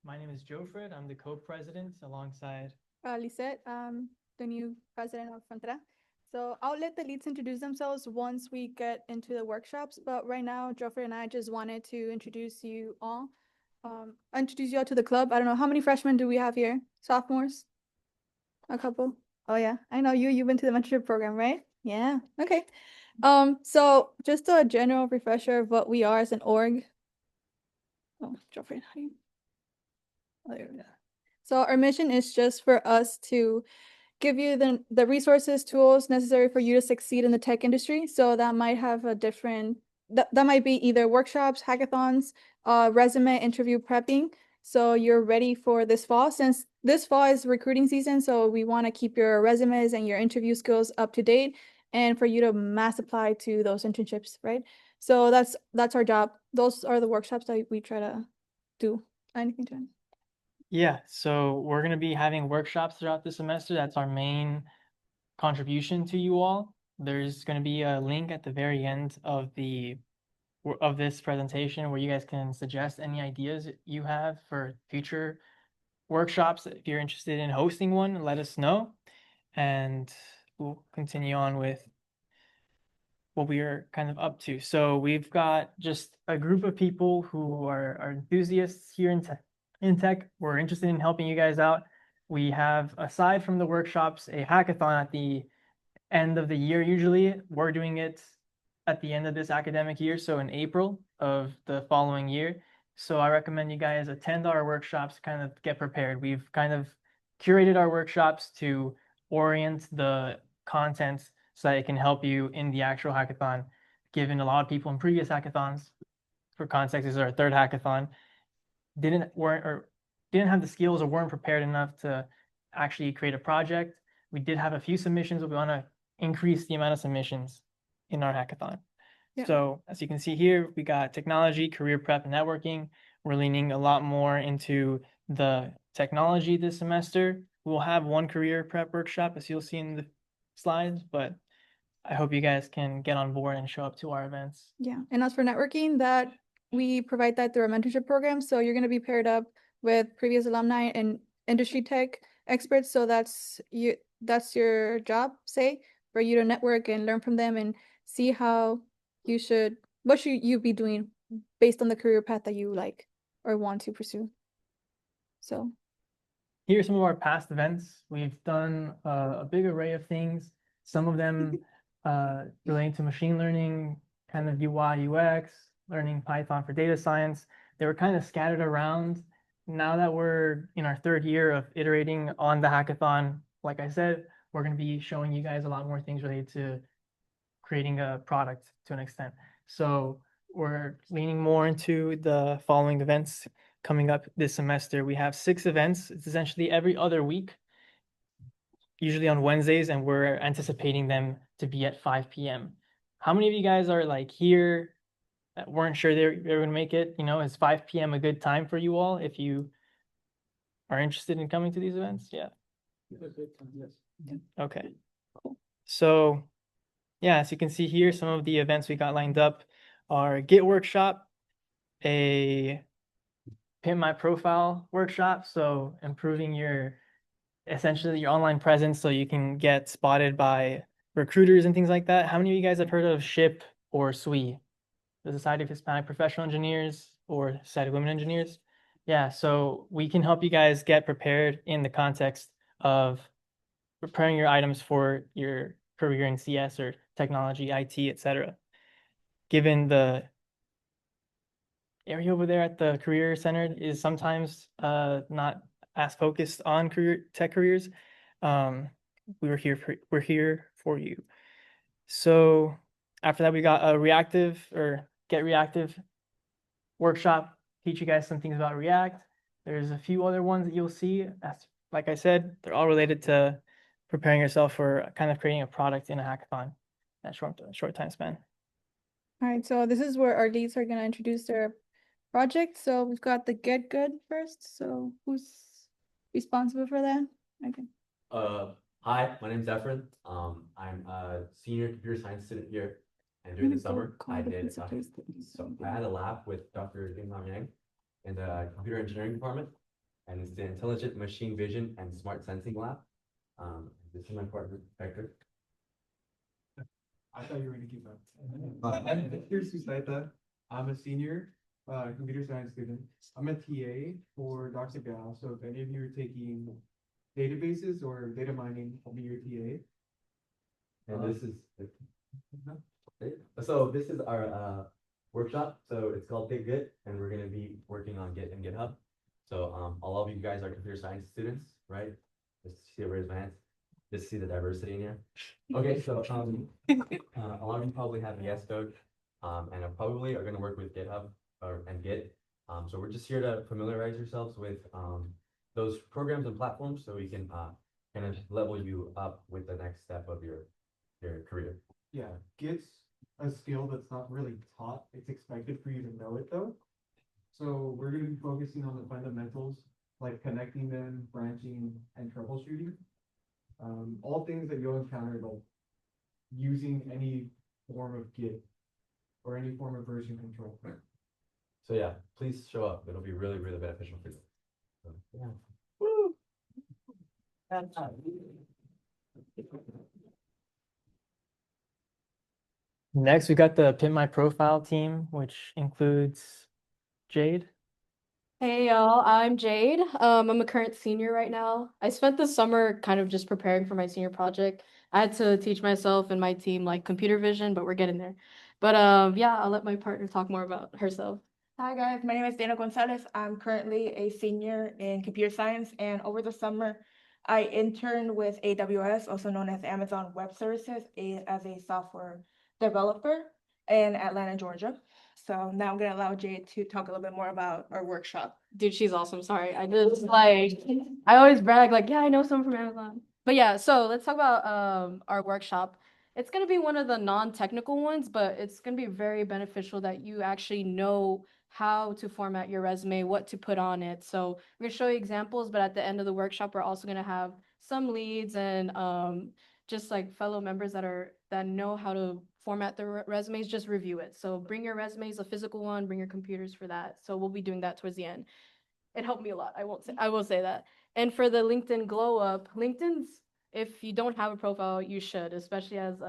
My name is Joe Fred. I'm the co-president alongside. Lisette, the new president of Frontera. So I'll let the leads introduce themselves once we get into the workshops. But right now, Joffrey and I just wanted to introduce you all to the club. I don't know how many freshmen do we have here? Sophomores? A couple. Oh yeah, I know you. You've been to the mentorship program, right? Yeah. Okay. So just a general refresher of what we are as an org. Oh, Joffrey, how do you? Oh, there we go. So our mission is just for us to give you the resources, tools necessary for you to succeed in the tech industry. So that might have a different that might be either workshops, hackathons, resume interview prepping. So you're ready for this fall. Since this fall is recruiting season, so we want to keep your resumes and your interview skills up to date and for you to mass apply to those internships, right? So that's our job. Those are the workshops that we try to do. Anything to add? Yeah, so we're going to be having workshops throughout the semester. That's our main contribution to you all. There's going to be a link at the very end of this presentation where you guys can suggest any ideas you have for future workshops. If you're interested in hosting one, let us know, and we'll continue on with what we are kind of up to. So we've got just a group of people who are enthusiasts here in tech. We're interested in helping you guys out. We have, aside from the workshops, a hackathon at the end of the year. Usually we're doing it at the end of this academic year, so in April of the following year. So I recommend you guys attend our workshops, kind of get prepared. We've kind of curated our workshops to orient the content so that it can help you in the actual hackathon. Given a lot of people in previous hackathons, for context, this is our third hackathon, didn't have the skills or weren't prepared enough to actually create a project. We did have a few submissions, but we want to increase the amount of submissions in our hackathon. Yeah. So as you can see here, we got technology, career prep, and networking. We're leaning a lot more into the technology this semester. We'll have one career prep workshop, as you'll see in the slides, but I hope you guys can get on board and show up to our events. Yeah. And as for networking, that we provide that through our mentorship program. So you're going to be paired up with previous alumni and industry tech experts. So that's your job, say, for you to network and learn from them and see what should you be doing based on the career path that you like or want to pursue. So Here are some of our past events. We've done a big array of things, some of them relating to machine learning, kind of UI, UX, learning Python for data science. They were kind of scattered around. Now that we're in our third year of iterating on the hackathon, like I said, we're going to be showing you guys a lot more things related to creating a product to an extent. So we're leaning more into the following events coming up this semester. We have 6 events. It's essentially every other week, usually on Wednesdays, and we're anticipating them to be at 5 p.m. How many of you guys are like here that weren't sure they were going to make it? You know, is 5 p.m. a good time for you all if you are interested in coming to these events? Yeah. Yes. Okay. So yeah, as you can see here, some of the events we got lined up are Git workshop, a Pimp My Profile workshop, so improving essentially your online presence so you can get spotted by recruiters and things like that. How many of you guys have heard of SHIP or SWE, the Society of Hispanic Professional Engineers or Society of Women Engineers? Yeah, so we can help you guys get prepared in the context of preparing your items for your career in CS or technology, IT, etc. Given the area over there at the career center is sometimes not as focused on tech careers, we're here for you. So after that, we got a reactive or get reactive workshop, teach you guys some things about React. There's a few other ones that you'll see. That's, like I said, they're all related to preparing yourself for kind of creating a product in a hackathon that short time span. all right, so this is where our leads are going to introduce their project. So we've got the Get Good first. So who's responsible for that? Okay. Hi, my name's Efren. I'm a senior computer science student here, and during the summer, I had a lab with Dr. Ding Yang in the computer engineering department, and it's the Intelligent Machine Vision and Smart Sensing Lab. This is my partner, Hector. I thought you were gonna keep up. I'm Victor Susaita. I'm a senior computer science student. I'm a TA for Dr. Gao. So if any of you are taking databases or data mining, I'll be your TA. And this is, so this is our workshop. So it's called Dig Good, and we're gonna be working on Git and GitHub. So all of you guys are computer science students, right? Just see a raise my hands. Just see the diversity in here. Okay, so a lot of you probably have VS Code, and probably are gonna work with GitHub and Git. So we're just here to familiarize yourselves with those programs and platforms, so we can kind of level you up with the next step of your career. Yeah, Git's a skill that's not really taught. It's expected for you to know it though. So we're gonna be focusing on the fundamentals, like connecting them, branching, and troubleshooting. All things that you'll encounter like using any form of Git or any form of version control. So yeah, please show up. It'll be really, really beneficial for you. So, yeah. Next, we got the Pin My Profile team, which includes Jade. Hey y'all, I'm Jade. I'm a current senior right now. I spent the summer kind of just preparing for my senior project. I had to teach myself and my team like computer vision, but we're getting there. But yeah, I'll let my partner talk more about herself. Hi guys, my name is Dana Gonzalez. I'm currently a senior in computer science, and over the summer, I interned with AWS, also known as Amazon Web Services, as a software developer in Atlanta, Georgia. So now I'm gonna allow Jade to talk a little bit more about our workshop. Dude, she's awesome. Sorry. I just like I always brag like, yeah, I know someone from Amazon. But yeah, so let's talk about our workshop. It's gonna be one of the non-technical ones, but it's gonna be very beneficial that you actually know how to format your resume, what to put on it. So we're gonna show you examples, but at the end of the workshop, we're also gonna have some leads and just like fellow members that know how to format their resumes, just review it. So bring your resumes, a physical one, bring your computers for that. So we'll be doing that towards the end. It helped me a lot. I will say that. And for the LinkedIn glow up, LinkedIn's, if you don't have a profile, you should, especially as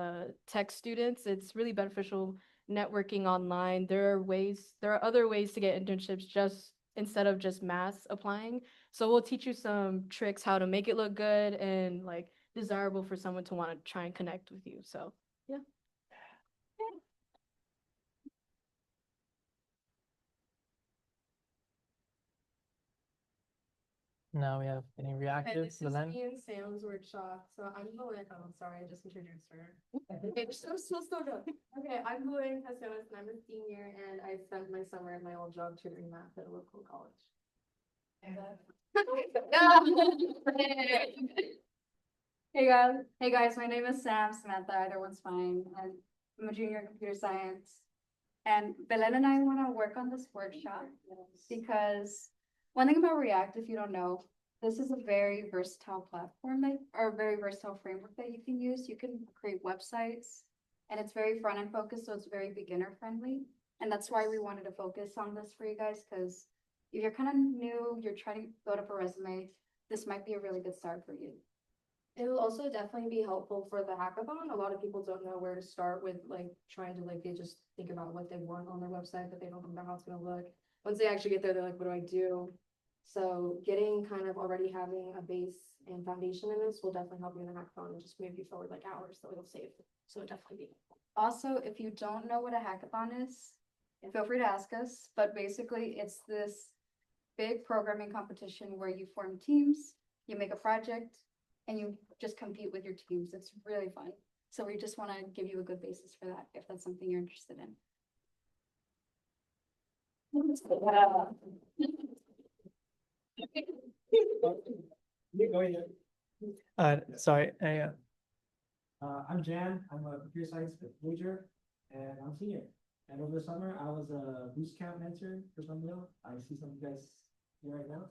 tech students. It's really beneficial networking online. There are other ways to get internships just instead of just mass applying. So we'll teach you some tricks how to make it look good and like desirable for someone to want to try and connect with you. So yeah. Now we have any reactive, This is Belen. me and Sam's workshop. So I'm going, oh, sorry, I just introduced her. Okay, so good. Okay, I'm going Casiones and I'm a senior and I spent my summer at my old job tutoring math at a local college. Hey guys, my name is Sam, Samantha, either one's fine, and I'm a junior in computer science. And Belen and I want to work on this workshop because one thing about React, if you don't know, this is a very versatile platform or a very versatile framework that you can use. You can create websites and it's very front end focused, so it's very beginner friendly. And that's why we wanted to focus on this for you guys, because if you're kind of new, you're trying to build up a resume, this might be a really good start for you. It'll also definitely be helpful for the hackathon. A lot of people don't know where to start with like trying to like they just think about what they want on their website, but they don't know how it's gonna look. Once they actually get there, they're like, what do I do? So getting kind of already having a base and foundation in this will definitely help you in the hackathon and just move you forward like hours that it'll save. So it'll definitely be. Also, if you don't know what a hackathon is, feel free to ask us, but basically it's this big programming competition where you form teams, you make a project, and you just compete with your teams. It's really fun. So we just want to give you a good basis for that if that's something you're interested in. Sorry, I'm Jan. I'm a computer science major, and I'm senior. And over the summer, I was a boost camp mentor for Sunville. I see some of you guys here right now.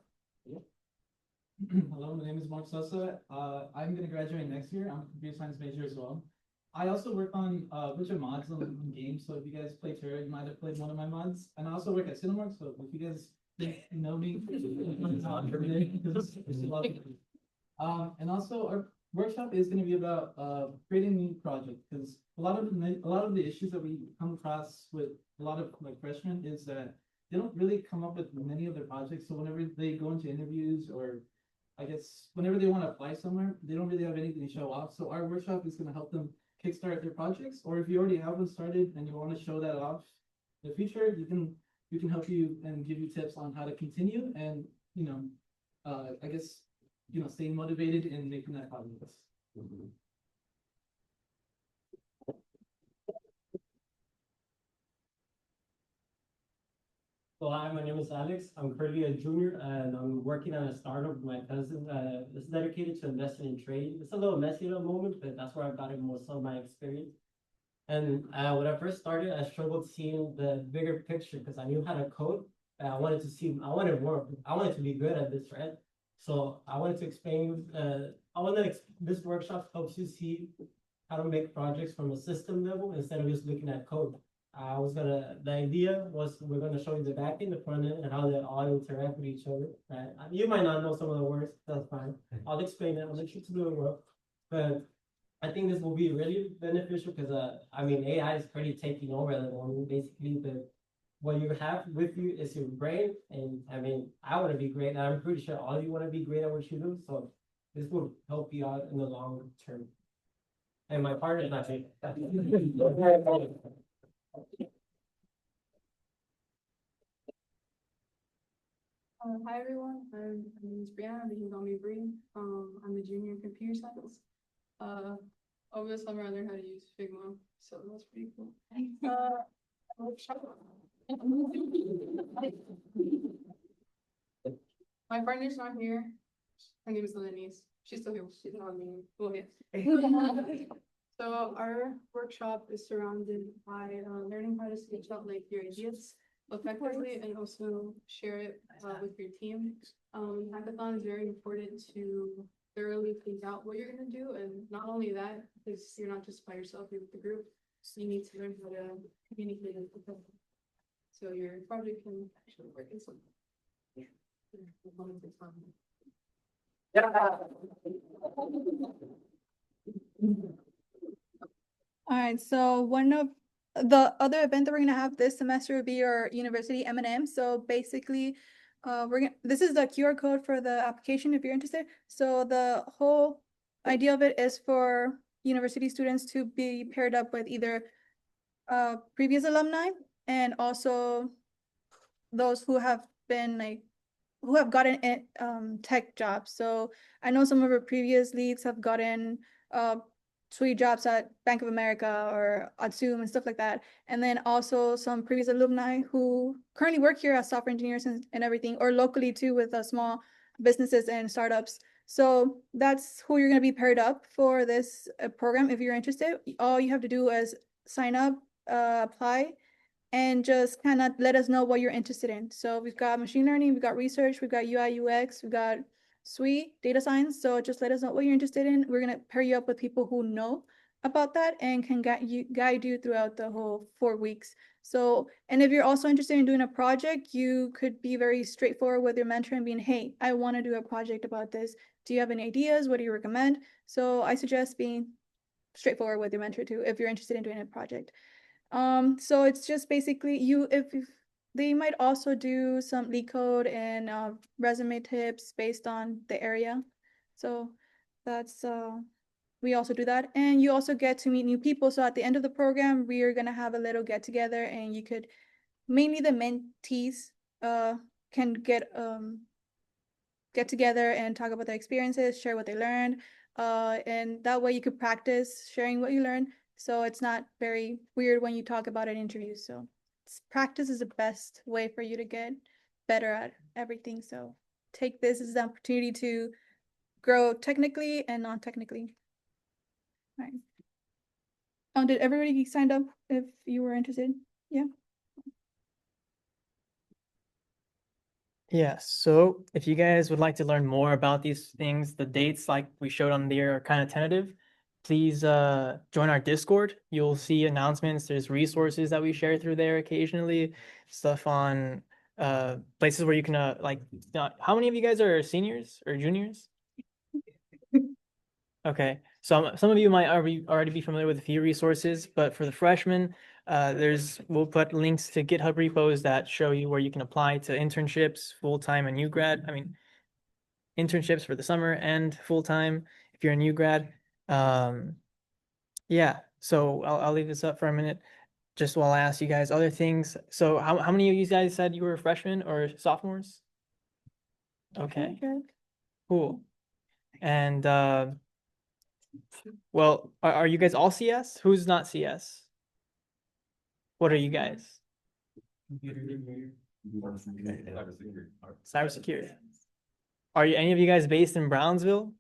Yeah. Hello, my name is Mark Sosa. I'm gonna graduate next year. I'm a computer science major as well. I also work on a bunch of mods on games. So if you guys play Terra, you might have played one of my mods. And I also work at Cinemark. So if you guys they know me. And also our workshop is gonna be about creating new projects, because a lot of the issues that we come across with a lot of like freshmen is that they don't really come up with many of their projects. So whenever they go into interviews, or I guess whenever they want to apply somewhere, they don't really have anything to show off. So our workshop is gonna help them kickstart their projects, or if you already have one started and you want to show that off in the future, we can help you and give you tips on how to continue and, I guess, staying motivated and making that progress. So hi, my name is Alex. I'm currently a junior and I'm working on a startup with my cousin. It's dedicated to investing in trade. It's a little messy at the moment, but that's where I've gotten most of my experience. And when I first started, I struggled seeing the bigger picture because I knew how to code. And I wanted to be good at this, right? So I wanted to explain, this workshop helps you see how to make projects from a system level instead of just looking at code. The idea was we're gonna show you the back end, the front end, and how they all interact with each other, right? You might not know some of the words, that's fine. I'll explain it, I'll let you to do it well. But I think this will be really beneficial because, AI is pretty taking over at the moment. Basically, what you have with you is your brain. And I want to be great. And I'm pretty sure all you want to be great at what you do. So this will help you out in the long term. And my partner is not saying. Hi everyone, my name is Brianna, you can call me Bree. I'm a junior in computer science. Over the summer I learned how to use Figma, so that's pretty cool. My partner's not here. Her name is Lenise. She's still here. She's not me. Well, yes. So our workshop is surrounded by learning how to sketch out like your ideas effectively and also share it with your team. Hackathon is very important to thoroughly think out what you're going to do, and not only that, because you're not just by yourself, you're with the group, so you need to learn how to communicate with them so your project can actually work in something. All right, so one of the other event that we're gonna have this semester would be our university M&M. So basically, this is the QR code for the application if you're interested. So the whole idea of it is for university students to be paired up with either previous alumni and also those who have been who have gotten tech jobs. So I know some of our previous leads have gotten sweet jobs at Bank of America or at Zoom and stuff like that. And then also some previous alumni who currently work here as software engineers and everything, or locally too with small businesses and startups. So that's who you're going to be paired up for this program. If you're interested, all you have to do is sign up, apply, and just kind of let us know what you're interested in. So we've got machine learning, we've got research, we've got UI, UX, we've got SWE, data science. So just let us know what you're interested in. We're going to pair you up with people who know about that and can guide you throughout the whole 4 weeks. So, and if you're also interested in doing a project, you could be very straightforward with your mentor and being, hey, I want to do a project about this. Do you have any ideas? What do you recommend? So I suggest being straightforward with your mentor too, if you're interested in doing a project. So it's just basically if they might also do some lead code and resume tips based on the area. So that's we also do that, and you also get to meet new people. So at the end of the program, we are gonna have a little get together, and you could mainly the mentees can get together and talk about their experiences, share what they learned, and that way you could practice sharing what you learned. So it's not very weird when you talk about it in interviews. So practice is the best way for you to get better at everything. So take this as an opportunity to grow technically and non-technically. All right. Did everybody sign up if you were interested? Yeah. Yeah, so if you guys would like to learn more about these things, the dates like we showed on there are kind of tentative. Please join our Discord. You'll see announcements. There's resources that we share through there occasionally, stuff on places where you can like, how many of you guys are seniors or juniors? Okay, so some of you might already be familiar with a few resources, but for the freshmen, we'll put links to GitHub repos that show you where you can apply to internships, full-time and new grad. I mean, internships for the summer and full-time if you're a new grad. Yeah, so I'll leave this up for a minute just while I ask you guys other things. So how many of you guys said you were freshmen or sophomores? Okay, Good. cool. And well, are you guys all CS? Who's not CS? What are you guys? Cybersecurity. Are you any of you guys based in Brownsville?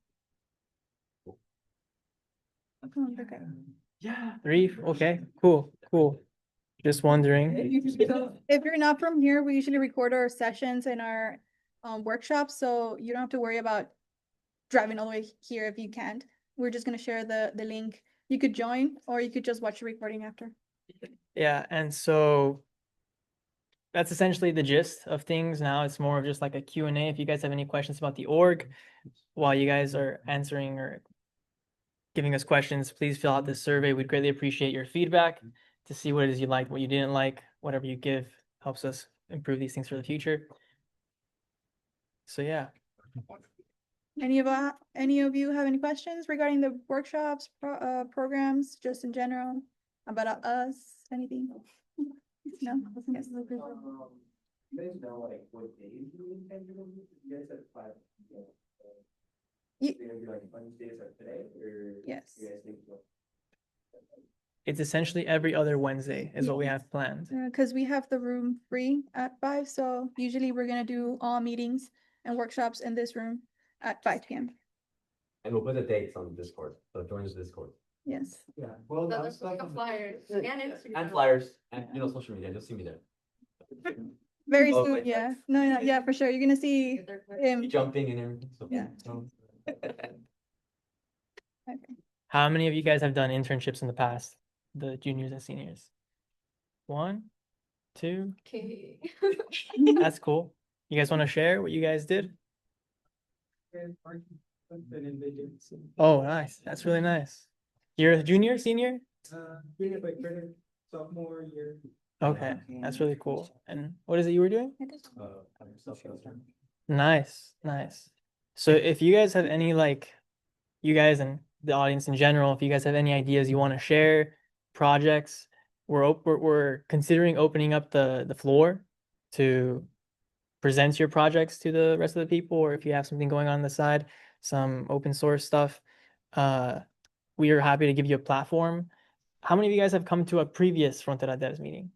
Okay. Yeah. 3, okay, cool. Just wondering. If you're not from here, we usually record our sessions and our workshops, so you don't have to worry about driving all the way here if you can't. We're just gonna share the link. You could join, or you could just watch the recording after. Yeah, and so that's essentially the gist of things. Now it's more of just like a Q&A. If you guys have any questions about the org while you guys are answering or giving us questions, please fill out this survey. We'd greatly appreciate your feedback to see what it is you liked, what you didn't like. Whatever you give helps us improve these things for the future. So yeah. Any of you have any questions regarding the workshops, programs, just in general, about us, anything? No? Yes. You guys know like what days you intend to do? You guys said 5 p.m. Ye- They're gonna be like Wednesdays like today, or Yes. you guys think what? It's essentially every other Wednesday is what we have planned. Because we have the room free at 5, so usually we're gonna do all meetings and workshops in this room at 5 p.m. And we'll put the dates on the Discord, so join the Discord. Yes. Yeah, well, That that looks like a stuff. flyer and Instagram. And flyers, and social media, you'll see me there. Very Oh, soon, wait. yeah. No, yeah, for sure. You're gonna see him. Jumping and everything, so. Yeah. How many of you guys have done internships in the past? The juniors and seniors? 1, 2, Okay. that's cool. You guys want to share what you guys did? Oh, nice. That's really nice. You're a junior, senior? Junior, like sophomore year. Okay, that's really cool. And what is it you were doing? Self-care. Nice. So if you guys have any, like, you guys and the audience in general, if you guys have any ideas you want to share, projects, we're considering opening up the floor to present your projects to the rest of the people, or if you have something going on the side, some open source stuff, we are happy to give you a platform. How many of you guys have come to a previous Frontera Devs meeting?